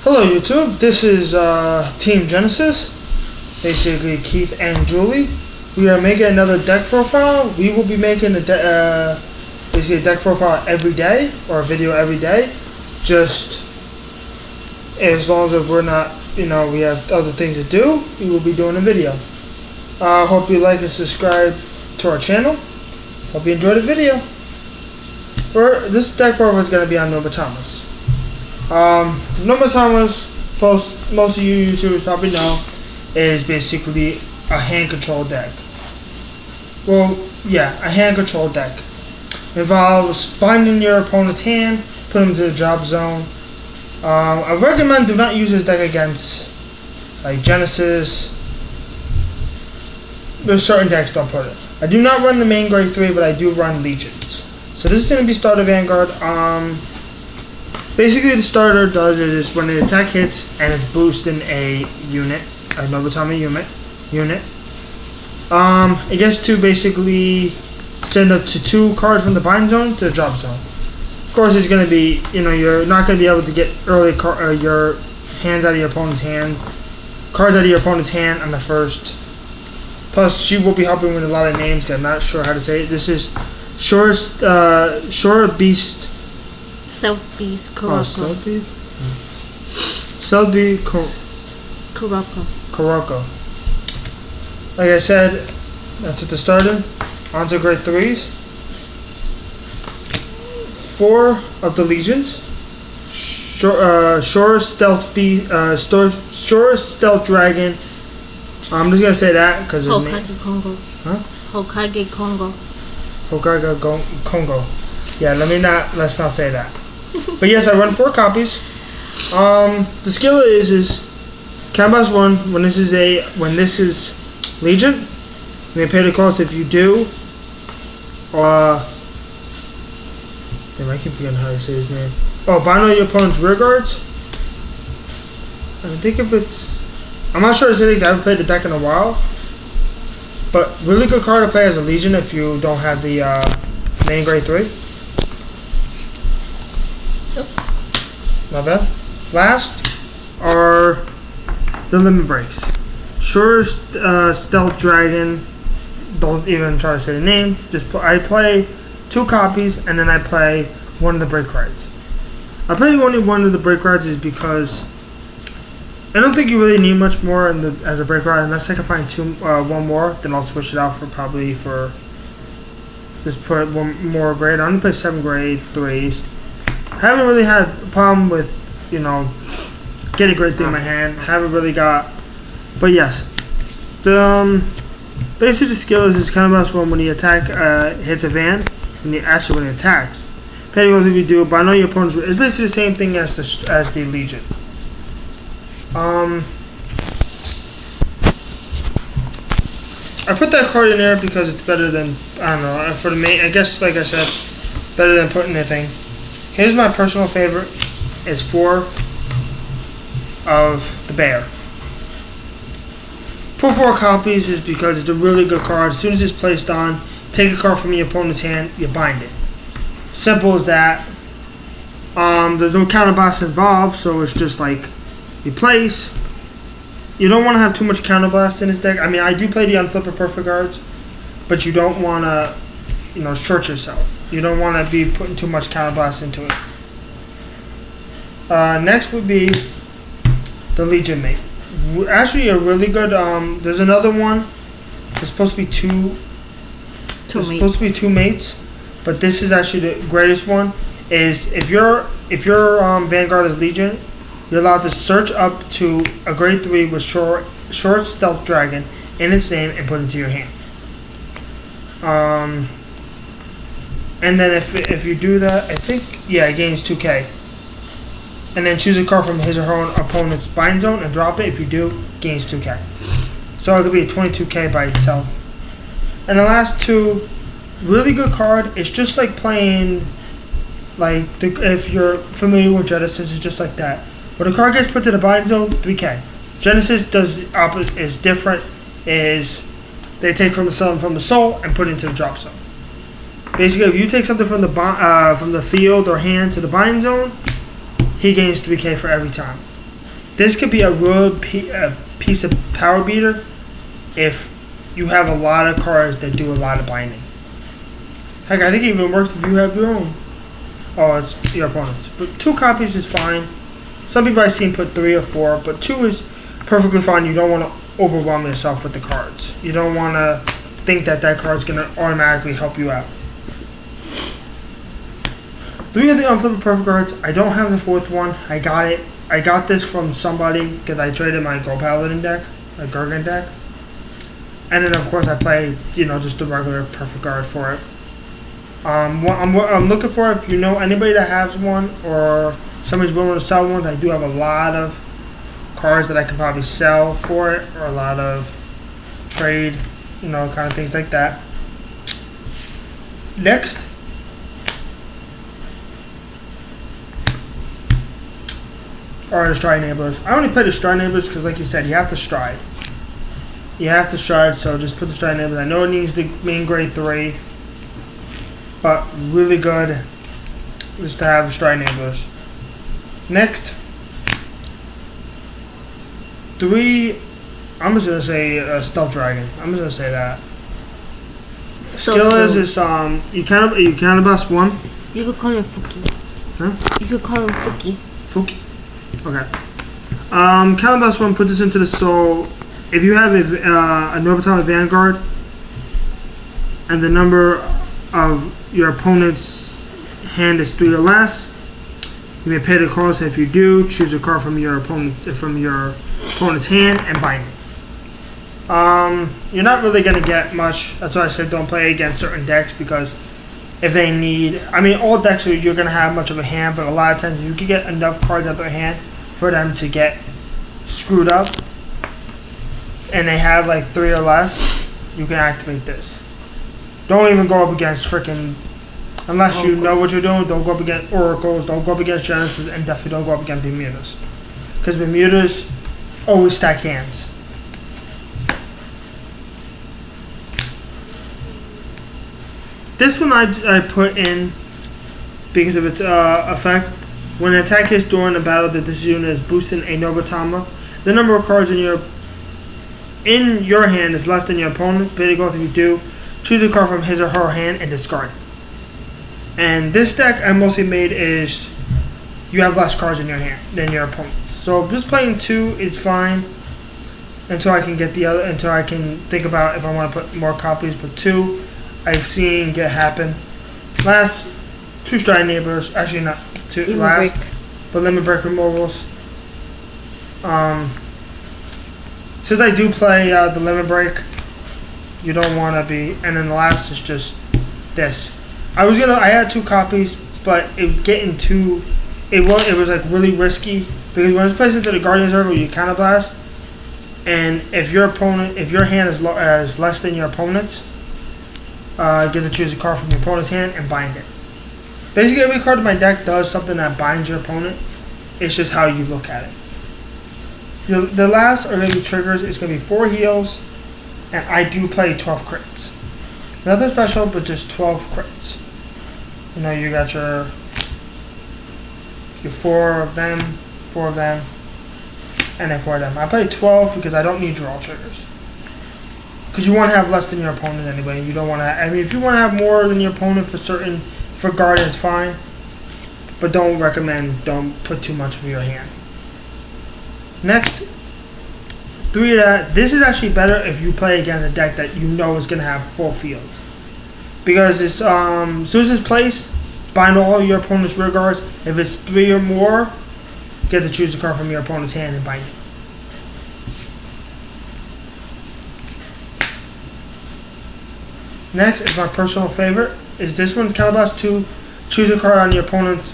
Hello YouTube, this is Team Genesis, basically Keith and Julie. We are making another deck profile. We will be making basically a deck profile every day, or a video every day, just as long as we're not, we have other things to do, we will be doing a video. Hope you like and subscribe to our channel. Hope you enjoy the video. For this deck profile is going to be on Nubatama's. Nubatama's, most of you YouTubers probably know, is basically a hand control deck. Well, yeah, a hand control deck. Involves binding your opponent's hand, put them to the drop zone. I recommend do not use this deck against like Genesis. There's certain decks don't put it. I do not run the main grade 3, but I do run Legions. So this is going to be starter Vanguard. Basically, the starter does is when the attack hits and it's boosting a unit, a Nubatama unit. It gets to basically send up to 2 cards from the bind zone to the drop zone. Of course, it's going to be, you're not going to be able to get early your hands out of your opponent's hand, cards out of your opponent's hand on the first. Plus, she will be helping with a lot of names. I'm not sure how to say it. This is Shore Beast. Stealth Beast Kuroko. Oh, Stealth Beast? Stealth Beast Kuroko. Like I said, that's what the starter. On to grade 3s. 4 of the Legions. Shore Stealth Beast, Shore Stealth Dragon. I'm just gonna say that because of Hokage Kongo. Huh? Hokage Kongo. Hokage Kongo. Yeah, let's not say that. But yes, I run 4 copies. The skill is Canvas 1 when this is Legion. You may pay the cost if you do. Damn, I keep forgetting how to say his name. Oh, bind all your opponent's rear guards. I think if it's, I'm not sure it's anything. I haven't played the deck in a while. But really good card to play as a Legion if you don't have the main grade 3. Oops. Not bad. Last are the limit breaks. Sure, Stealth Dragon. Don't even try to say the name. I play 2 copies and then I play one of the break cards. I play only one of the break cards is because I don't think you really need much more as a break card unless I can find one more. Then I'll switch it out for just put one more grade. I only play 7 grade 3s. I haven't really had a problem with getting grade 3 in my hand. Haven't really got, but yes, basically the skill is kind of best when you attack hits a van when it attacks. Petty goes if you do, but I know your opponent's. It's basically the same thing as the Legion. I put that card in there because it's better than, I don't know, for the main, I guess, like I said, better than putting anything. Here's my personal favorite, is 4 of the Bear. Put 4 copies is because it's a really good card. As soon as it's placed on, take a card from your opponent's hand, you bind it. Simple as that. There's no counterblast involved, so it's just like you place. You don't want to have too much counterblast in this deck. I mean, I do play the Unflipper Perfect cards, but you don't want to, short yourself. You don't want to be putting too much counterblast into it. Next would be the Legion Mate. Actually, a really good. There's another one. There's supposed to be two. Supposed to be 2 mates, but this is actually the greatest one. Is if your Vanguard is Legion, you're allowed to search up to a grade 3 with short Stealth Dragon in its name and put it into your hand. And then if you do that, I think it gains 2k. And then choose a card from his or her opponent's bind zone and drop it. If you do, gains 2k. So it could be a 22k by itself. And the last 2, really good card. It's just like playing, if you're familiar with Genesis, it's just like that. When a card gets put to the bind zone, 3k. Genesis is different. Is they take from the soul and put it into the drop zone. Basically, if you take something from the field or hand to the bind zone, he gains 3k for every time. This could be a real piece of power beater if you have a lot of cards that do a lot of binding. Heck, I think it even works if you have your own. Oh, it's your opponent's. But 2 copies is fine. Some people I've seen put 3 or 4, but 2 is perfectly fine. You don't want to overwhelm yourself with the cards. You don't want to think that that card's going to automatically help you out. 3 of the unflipped perfect cards. I don't have the 4th one. I got it. I got this from somebody because I traded my Go Paladin deck, my Gargant deck. And then, of course, I play, just the regular perfect card for it. What I'm looking for, if you know anybody that has one or somebody's willing to sell one, I do have a lot of cards that I can probably sell for it, or a lot of trade, kind of things like that. Next, are the stride enablers. I only play the stride enablers because, like you said, you have to stride. You have to stride, so just put the stride enablers. I know it needs the main grade 3, but really good is to have stride enablers. Next, 3. I'm just gonna say stealth dragon. I'm just gonna say that. Skill is you can bust 1. You could call him Fuki. Huh? You could call him Fuki. Fuki. Okay. Counterblast 1. Put this into the soul. If you have a Nubatama Vanguard and the number of your opponent's hand is 3 or less, you may pay the cost. If you do, choose a card from your opponent's hand and bind it. You're not really gonna get much. That's why I said don't play against certain decks, because if they need, all decks you're gonna have much of a hand, but a lot of times if you can get enough cards out of their hand for them to get screwed up, and they have like 3 or less, you can activate this. Don't even go up against freaking, unless you know what you're doing, don't go up against Oracles, don't go up against Genesis, and definitely don't go up against Bermudas. Because Bermudas always stack hands. This one I put in because of its effect. When an attack hits during a battle that this unit is boosting a Nubatama, the number of cards in your hand is less than your opponent's. But if you do, choose a card from his or her hand and discard it. And this deck I mostly made is you have less cards in your hand than your opponent's. So just playing 2 is fine until I can get the other. Until I can think about if I want to put more copies. But 2, I've seen get happen. Last 2 stride neighbors, actually not 2 Limit last, break. but limit break removals. Since I do play the limit break, you don't want to be. And then the last is just this. I had 2 copies, but it was getting too. It was like really risky, because when it's placed into the Guardian Circle, you counterblast, and if your hand is less than your opponent's, you get to choose a card from your opponent's hand and bind it. Basically, every card in my deck does something that binds your opponent. It's just how you look at it. The last are going to be triggers. It's going to be 4 heals, and I do play 12 crits. Nothing special, but just 12 crits. You got your 4 of them, and then 4 of them. I play 12 because I don't need draw triggers. Because you want to have less than your opponent anyway. You don't want to. If you want to have more than your opponent for Guardians, fine. But don't put too much of your hand. Next, 3 of that. This is actually better if you play against a deck that you know is going to have full field. Because it's as soon as it's placed, bind all your opponent's rear guards. If it's 3 or more, you get to choose a card from your opponent's hand and bind it. Next is my personal favorite. Is this one's Calabash 2. Choose a card on your opponent's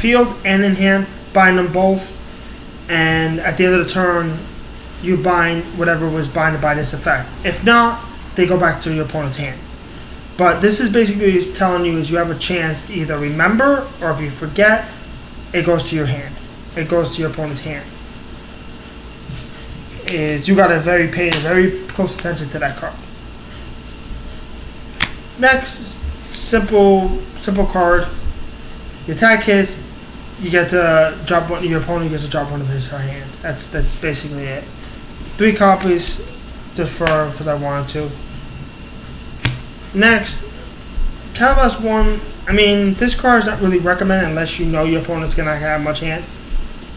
field and in hand. Bind them both. And at the end of the turn, you bind whatever was binded by this effect. If not, they go back to your opponent's hand. But this is basically telling you is you have a chance to either remember, or if you forget, it goes to your hand. It goes to your opponent's hand. You got to pay very close attention to that card. Next, simple card. The attack hits. you get to drop one. Your opponent gets to drop one of his her hand. That's basically it. 3 copies, just for because I wanted to. Next, Calabash 1. I mean, this card is not really recommended unless you know your opponent's gonna have much hand.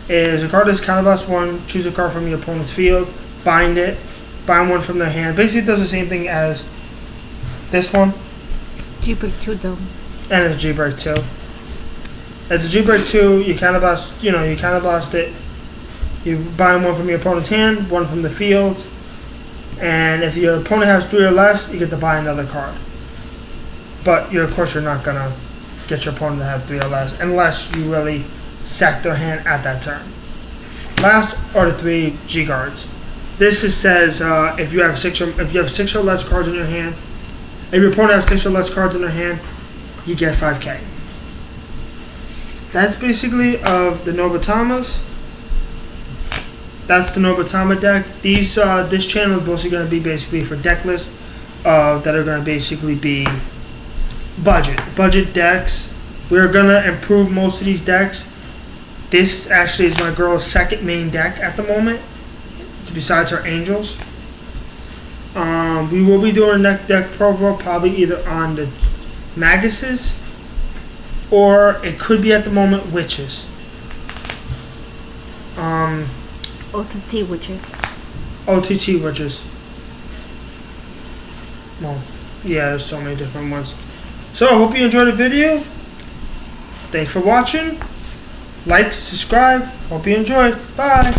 Is a card that's Calabash 1. Choose a card from your opponent's field, bind it, bind one from their hand. Basically, it does the same thing as this one. G-Break 2 though. And it's G-Break 2. As a G-Break 2, you Calabash, you Calabash it. You bind one from your opponent's hand, one from the field, and if your opponent has 3 or less, you get to buy another card. But of course, you're not gonna get your opponent to have 3 or less unless you really sack their hand at that turn. Last are the 3 G guards. This says if you have 6 or less cards in your hand, if your opponent has 6 or less cards in their hand, you get 5k. That's basically of the Nubatamas. That's the Nubatama deck. This channel is mostly going to be basically for deck lists that are going to basically be budget decks. We're going to improve most of these decks. This actually is my girl's second main deck at the moment, besides her Angels. We will be doing a deck profile probably either on the Maguses or it could be at the moment Witches. OTT Witches. OTT Witches. Well, yeah, there's so many different ones. So, I hope you enjoyed the video. Thanks for watching. Like, subscribe. Hope you enjoyed. Bye.